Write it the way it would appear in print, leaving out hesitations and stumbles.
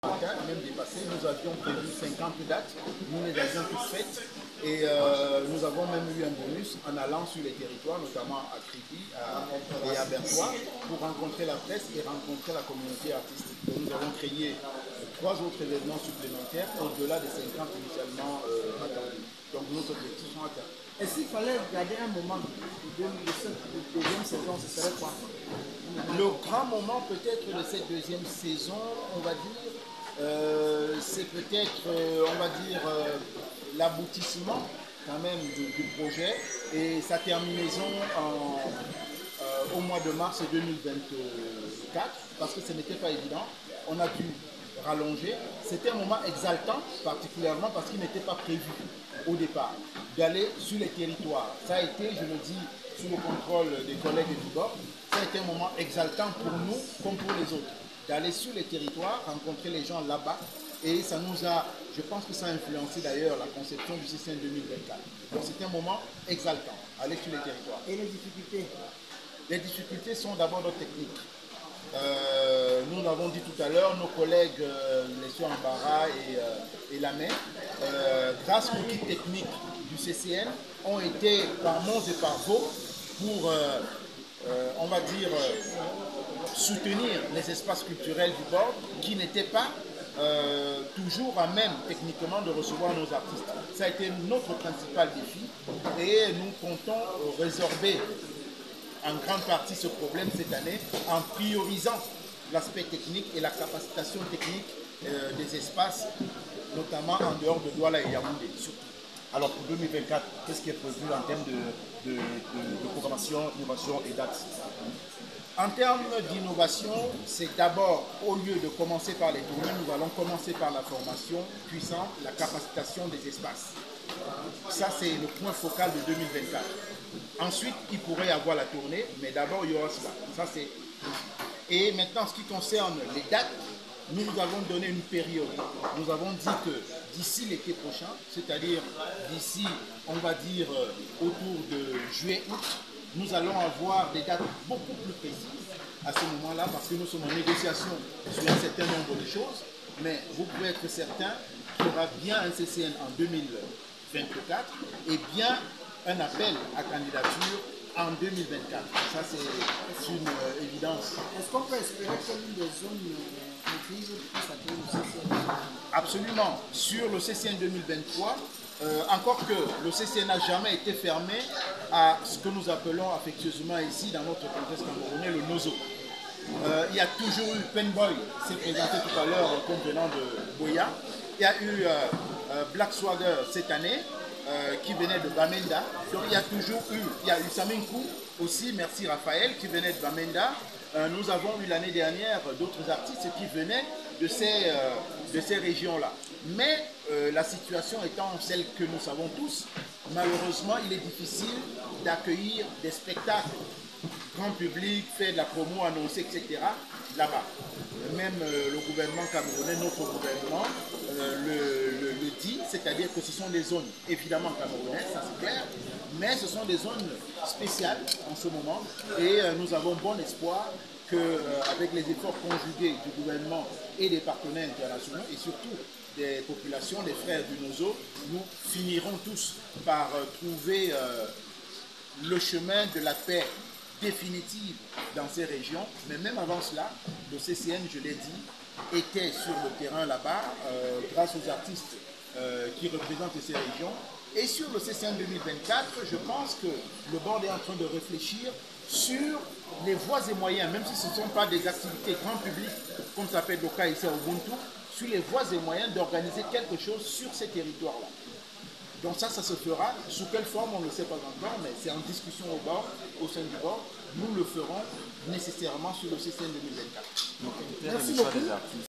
Même dépassé, nous avions prévu 50 dates, nous les avions toutes faites et nous avons même eu un bonus en allant sur les territoires, notamment à Crépy et à Bertois, pour rencontrer la presse et rencontrer la communauté artistique. Donc nous avons créé 3 autres événements supplémentaires au-delà des 50 initialement attendus. Donc nos objectifs sont atteints. Est-ce qu'il fallait garder un moment de cette deuxième saison, ce serait quoi? Le grand moment peut-être de cette deuxième saison, on va dire, c'est peut-être, on va dire, l'aboutissement quand même du projet et sa terminaison au mois de mars 2024, parce que ce n'était pas évident. On a dû rallonger. C'était un moment exaltant, particulièrement parce qu'il n'était pas prévu au départ d'aller sur les territoires. Ça a été, je le dis, sous le contrôle des collègues du bord, ça a été un moment exaltant pour nous comme pour les autres, d'aller sur les territoires, rencontrer les gens là-bas, et ça nous a, je pense que ça a influencé d'ailleurs la conception du CCN 2024. Donc c'était un moment exaltant, aller sur les territoires. Et les difficultés? Les difficultés sont d'abord notre technique. Nous l'avons dit tout à l'heure, nos collègues, les soeurs Ambara et Lamé, grâce aux kits techniques du CCN, ont été par Mons et par Vaux pour, on va dire, soutenir les espaces culturels du bord qui n'étaient pas toujours à même techniquement de recevoir nos artistes. Ça a été notre principal défi et nous comptons résorber en grande partie ce problème cette année en priorisant l'aspect technique et la capacitation technique des espaces, notamment en dehors de Douala et Yaoundé surtout. Alors pour 2024, qu'est-ce qui est prévu en termes de programmation, innovation et dates? En termes d'innovation, c'est d'abord, au lieu de commencer par les tournées, nous allons commencer par la formation puissante, la capacitation des espaces. Ça, c'est le point focal de 2024. Ensuite, il pourrait y avoir la tournée, mais d'abord, il y aura cela. Ça, c'est... Et maintenant, en ce qui concerne les dates, nous avons donné une période. Nous avons dit que d'ici l'été prochain, c'est-à-dire d'ici, on va dire, autour de juillet-août, nous allons avoir des dates beaucoup plus précises à ce moment-là, parce que nous sommes en négociation sur un certain nombre de choses, mais vous pouvez être certain qu'il y aura bien un CCN en 2024 et bien un appel à candidature en 2024. Ça, c'est une évidence. Est-ce qu'on peut espérer que l'une des zones maîtrises puisse atteindre le CCN? Absolument. Sur le CCN 2023, encore que le CCN n'a jamais été fermé à ce que nous appelons affectueusement ici, dans notre contexte camerounais, le NOZO. Il y a toujours eu Penboy, s'est présenté tout à l'heure comme venant de Boya. Il y a eu Black Swagger cette année, qui venait de Bamenda. Donc il y a toujours eu, il y a eu Saminkou aussi, merci Raphaël, qui venait de Bamenda. Nous avons eu l'année dernière d'autres artistes qui venaient de ces régions-là. Mais la situation étant celle que nous savons tous, malheureusement, il est difficile d'accueillir des spectacles grand public, faire de la promo, annoncer, etc. là-bas. Même le gouvernement camerounais, notre gouvernement, le dit, c'est-à-dire que ce sont des zones évidemment camerounaises, ça c'est clair, mais ce sont des zones spéciales en ce moment et nous avons bon espoir qu'avec les efforts conjugués du gouvernement et des partenaires internationaux et surtout des populations, des frères du NOZO, nous finirons tous par trouver le chemin de la paix définitive dans ces régions. Mais même avant cela, le CCN, je l'ai dit, était sur le terrain là-bas grâce aux artistes qui représentent ces régions. Et sur le CCN 2024, je pense que le board est en train de réfléchir sur les voies et moyens, même si ce ne sont pas des activités grand public, comme ça s'appelle le cas ici à Ubuntu, sur les voies et moyens d'organiser quelque chose sur ces territoires-là. Donc ça se fera. Sous quelle forme, on ne le sait pas encore, mais c'est en discussion au bord, au sein du bord. Nous le ferons nécessairement sur le CCN 2024. Merci beaucoup.